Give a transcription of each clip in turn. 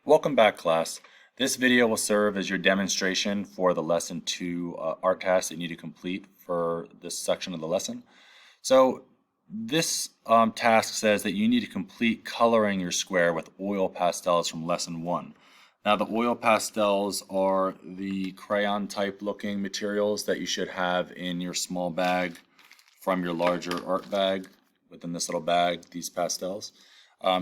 Welcome back, class. This video will serve as your demonstration for the Lesson 2 art task that you need to complete for this section of the lesson. So this task says that you need to complete coloring your square with oil pastels from Lesson 1. Now the oil pastels are the crayon type looking materials that you should have in your small bag from your larger art bag. Within this little bag, these pastels.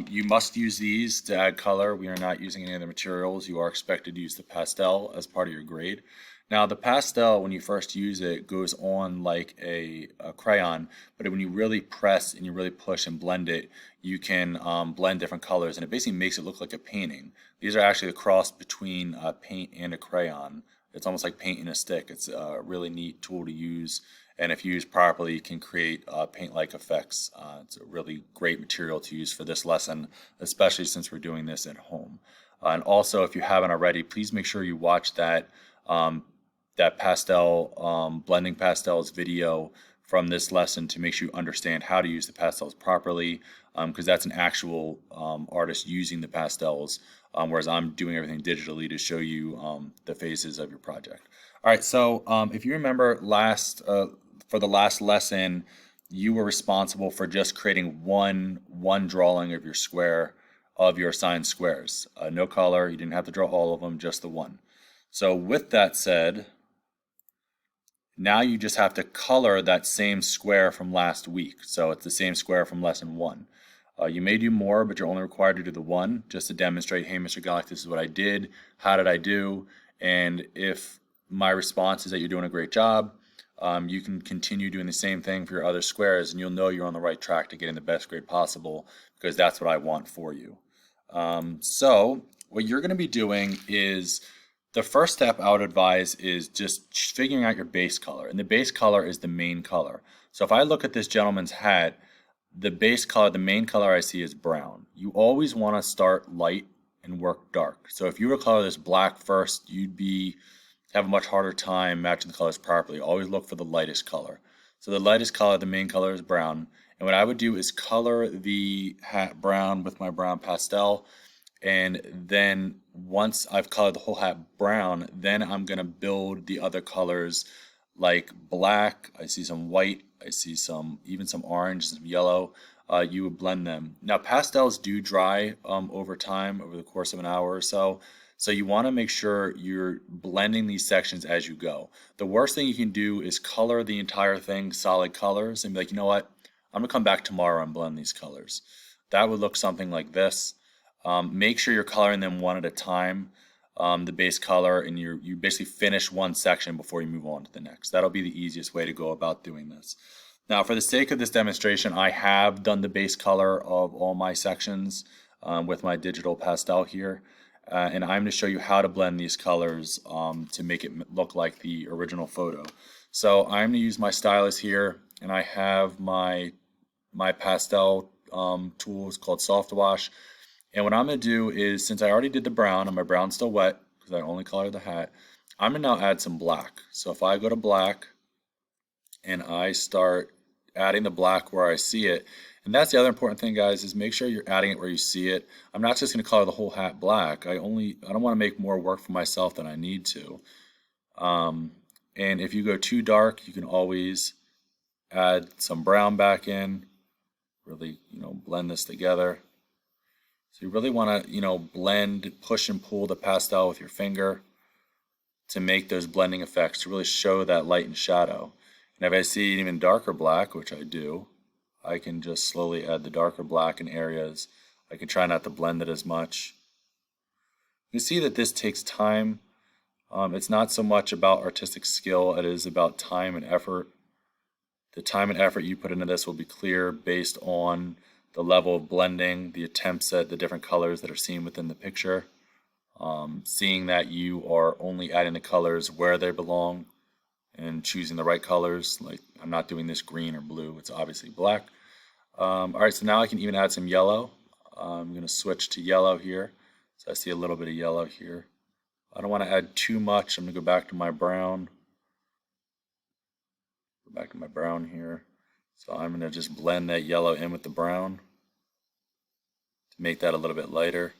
You must use these to add color. We are not using any other materials. You are expected to use the pastel as part of your grade. Now the pastel, when you first use it, goes on like a crayon, but when you really press and you really push and blend it, you can blend different colors, and it basically makes it look like a painting. These are actually a cross between paint and a crayon. It's almost like paint in a stick. It's a really neat tool to use, and if used properly, you can create paint-like effects. It's a really great material to use for this lesson, especially since we're doing this at home. And also, if you haven't already, please make sure you watch that pastel blending pastels video from this lesson to make sure you understand how to use the pastels properly, because that's an actual artist using the pastels, whereas I'm doing everything digitally to show you the phases of your project. All right, so if you remember for the last lesson, you were responsible for just creating one drawing of your square, of your assigned squares. No color, you didn't have to draw all of them, just the one. So with that said, now you just have to color that same square from last week. So it's the same square from lesson 1. You may do more, but you're only required to do the one, just to demonstrate, hey, Mr. Golick, this is what I did, how did I do, and if my response is that you're doing a great job, you can continue doing the same thing for your other squares, and you'll know you're on the right track to getting the best grade possible, because that's what I want for you. So what you're going to be doing is, the first step I would advise is just figuring out your base color, and the base color is the main color. So if I look at this gentleman's hat, the base color, the main color I see is brown. You always want to start light and work dark. So if you were to color this black first, you'd have a much harder time matching the colors properly. Always look for the lightest color. So the lightest color, the main color, is brown. And what I would do is color the hat brown with my brown pastel. And then once I've colored the whole hat brown, then I'm going to build the other colors like black. I see some white. I see even some orange, some yellow. You would blend them. Now pastels do dry over time, over the course of an hour or so. So you want to make sure you're blending these sections as you go. The worst thing you can do is color the entire thing solid colors and be like, you know what, I'm going to come back tomorrow and blend these colors. That would look something like this. Make sure you're coloring them one at a time, the base color, and you basically finish one section before you move on to the next. That'll be the easiest way to go about doing this. Now, for the sake of this demonstration, I have done the base color of all my sections with my digital pastel here. And I'm going to show you how to blend these colors to make it look like the original photo. So I'm going to use my stylus here, and I have my pastel tools called Soft Wash. And what I'm going to do is, since I already did the brown, and my brown's still wet because I only colored the hat, I'm going to now add some black. So if I go to black and I start adding the black where I see it, and that's the other important thing, guys, is make sure you're adding it where you see it. I'm not just going to color the whole hat black. I don't want to make more work for myself than I need to. And if you go too dark, you can always add some brown back in. Really, blend this together. So you really want to, blend, push and pull the pastel with your finger to make those blending effects, to really show that light and shadow. And if I see an even darker black, which I do, I can just slowly add the darker black in areas. I can try not to blend it as much. You see that this takes time. It's not so much about artistic skill, it is about time and effort. The time and effort you put into this will be clear based on the level of blending, the attempts at the different colors that are seen within the picture. Seeing that you are only adding the colors where they belong and choosing the right colors. Like, I'm not doing this green or blue, it's obviously black. Alright, so now I can even add some yellow. I'm going to switch to yellow here. So I see a little bit of yellow here. I don't want to add too much. I'm going to go back to my brown. Go back to my brown here. So I'm going to just blend that yellow in with the brown to make that a little bit lighter.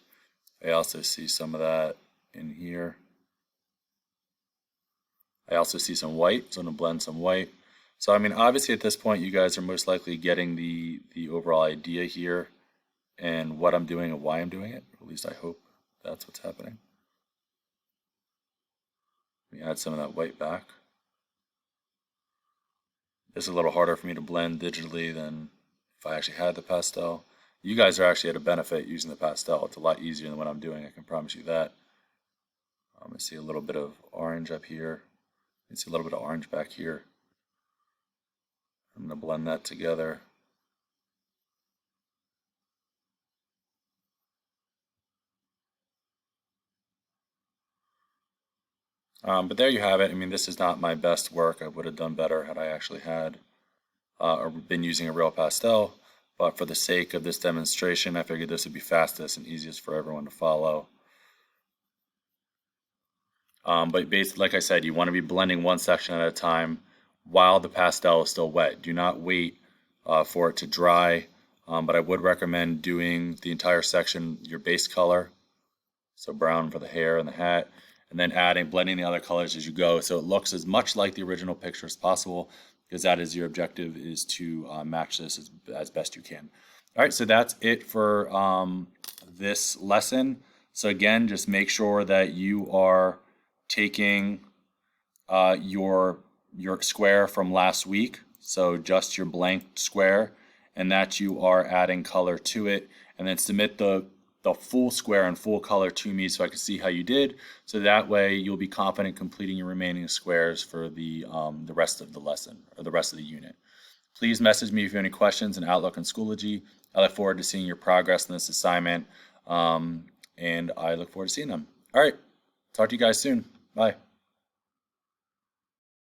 I also see some of that in here. I also see some white, so I'm going to blend some white. So I mean, obviously at this point you guys are most likely getting the overall idea here and what I'm doing and why I'm doing it. At least I hope that's what's happening. Let me add some of that white back. It's a little harder for me to blend digitally than if I actually had the pastel. You guys are actually at a benefit using the pastel. It's a lot easier than what I'm doing, I can promise you that. I see a little bit of orange up here. You see a little bit of orange back here. I'm going to blend that together. But there you have it. I mean, this is not my best work. I would have done better had I actually had or been using a real pastel. But for the sake of this demonstration, I figured this would be fastest and easiest for everyone to follow. But basically, like I said, you want to be blending one section at a time while the pastel is still wet. Do not wait for it to dry. But I would recommend doing the entire section your base color, so brown for the hair and the hat, and then blending the other colors as you go, so it looks as much like the original picture as possible, because that is your objective, is to match this as best you can. All right, so that's it for this lesson. So again, just make sure that you are taking your square from last week, so just your blank square, and that you are adding color to it, and then submit the full square and full color to me so I can see how you did. So that way you'll be confident completing your remaining squares for the rest of the lesson or the rest of the unit. Please message me if you have any questions in Outlook and Schoology. I look forward to seeing your progress in this assignment, and I look forward to seeing them. All right, talk to you guys soon. Bye.